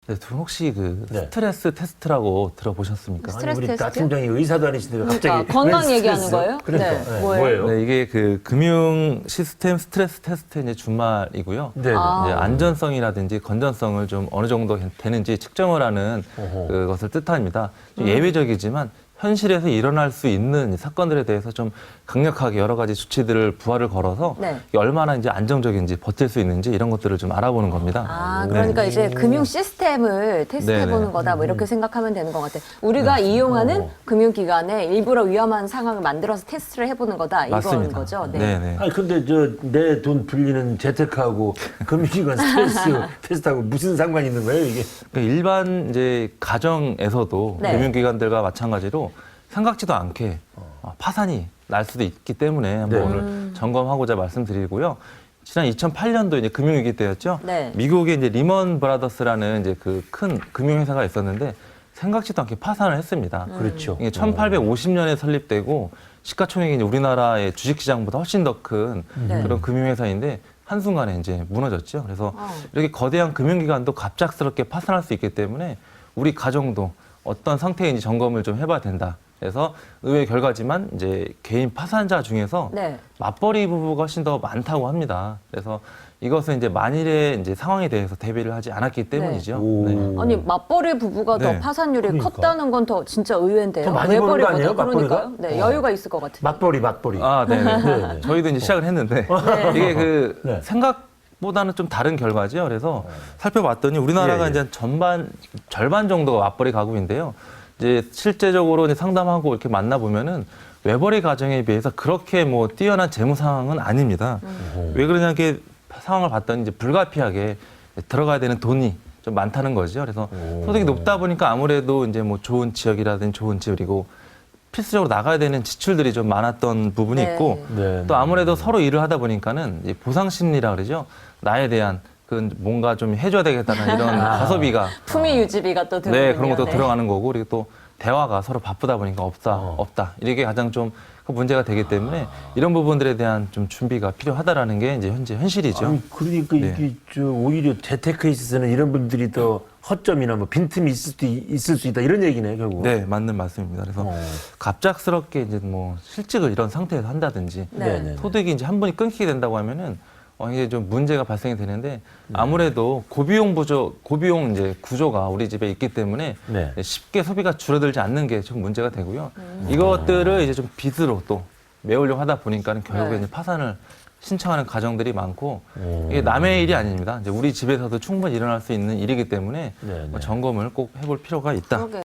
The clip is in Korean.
네, 두 분 혹시 그 네. 스트레스 테스트라고 들어보셨습니까? 아니, 스트레스 우리 테스트요? 나 팀장이 의사도 아니신데 왜 갑자기 그러니까 건강 왜 얘기하는 스트레스? 거예요? 그러니까 네. 네. 뭐예요? 네, 이게 그 금융 시스템 스트레스 테스트의 이제 준말이고요. 네. 아. 이제 안전성이라든지 건전성을 좀 어느 정도 되는지 측정을 하는 어허. 그것을 뜻합니다. 좀 예외적이지만 현실에서 일어날 수 있는 사건들에 대해서 좀 강력하게 여러 가지 수치들을 부활을 걸어서 네. 이게 얼마나 이제 안정적인지 버틸 수 있는지 이런 것들을 좀 알아보는 겁니다. 아, 그러니까 이제 금융 시스템을 테스트해보는 네네. 거다, 뭐 이렇게 생각하면 되는 것 같아요. 우리가 이용하는 금융기관에 일부러 위험한 상황을 만들어서 테스트를 해보는 거다, 이건 맞습니다. 거죠. 네. 네네. 아니 근데 저 내 돈 빌리는 재테크하고 금융기관 스트레스 테스트하고 무슨 상관이 있는 거예요 이게? 그러니까 일반 이제 가정에서도 네. 금융기관들과 마찬가지로 생각지도 않게 파산이 날 수도 있기 때문에 한번 네. 오늘 점검하고자 말씀드리고요. 지난 2008년도 이제 금융위기 때였죠. 네. 미국의 이제 리먼 브라더스라는 이제 그 큰 금융회사가 있었는데 생각지도 않게 파산을 했습니다. 그렇죠. 이게 1850년에 설립되고 시가총액이 이제 우리나라의 주식시장보다 훨씬 더 큰 네. 그런 금융회사인데 한순간에 이제 무너졌죠. 그래서 어. 이렇게 거대한 금융기관도 갑작스럽게 파산할 수 있기 때문에 우리 가정도 어떤 상태인지 점검을 좀 해봐야 된다. 그래서 의외의 결과지만 이제 개인 파산자 중에서 네. 맞벌이 부부가 훨씬 더 많다고 합니다. 그래서 이것은 이제 만일의 이제 상황에 대해서 대비를 하지 않았기 때문이죠. 오. 네. 아니, 맞벌이 부부가 더 네. 파산율이 그러니까. 컸다는 건 더 진짜 의외인데요. 더 많이 버는 거 아니에요, 맞벌이가? 그러니까요. 네, 여유가 있을 것 같은데. 맞벌이. 아, 네네. 네. 저희도 이제 시작을 했는데 이게 그 네. 생각보다는 좀 다른 결과죠. 그래서 살펴봤더니 우리나라가 예, 예. 이제 절반 정도가 맞벌이 가구인데요. 이제 실제적으로 이제 상담하고 이렇게 만나 보면은 외벌이 가정에 비해서 그렇게 뭐 뛰어난 재무 상황은 아닙니다. 왜 그러냐 게 상황을 봤더니 이제 불가피하게 들어가야 되는 돈이 좀 많다는 거죠. 그래서 소득이 높다 보니까 아무래도 이제 뭐 좋은 지역이라든지 좋은 집 그리고 필수적으로 나가야 되는 지출들이 좀 많았던 부분이 네. 있고 네. 또 아무래도 서로 일을 하다 보니까는 이제 보상 심리라 그러죠. 나에 대한 그 뭔가 좀 해줘야 되겠다는 이런 과소비가 품위 유지비가 또 들어오군요. 네 그런 것도 네. 들어가는 거고 그리고 또 대화가 서로 바쁘다 보니까 없다 이게 가장 좀 문제가 되기 때문에 이런 부분들에 대한 좀 준비가 필요하다라는 게 이제 현재 현실이죠. 아니, 그러니까 네. 이게 저 오히려 재테크에 있어서는 이런 분들이 더 허점이나 뭐 빈틈이 있을 수 있다 이런 얘기네요 결국. 네 맞는 말씀입니다. 그래서 갑작스럽게 이제 뭐 실직을 이런 상태에서 한다든지 네. 소득이 이제 한 번이 끊기게 된다고 하면은 이게 좀 문제가 발생이 되는데 아무래도 고비용 이제 구조가 우리 집에 있기 때문에 네. 쉽게 소비가 줄어들지 않는 게 좀 문제가 되고요. 이것들을 이제 좀 빚으로 또 메우려고 하다 보니까는 결국에 네. 이제 파산을 신청하는 가정들이 많고 이게 남의 일이 아닙니다. 이제 우리 집에서도 충분히 일어날 수 있는 일이기 때문에 네, 네. 점검을 꼭 해볼 필요가 있다. 그러게요.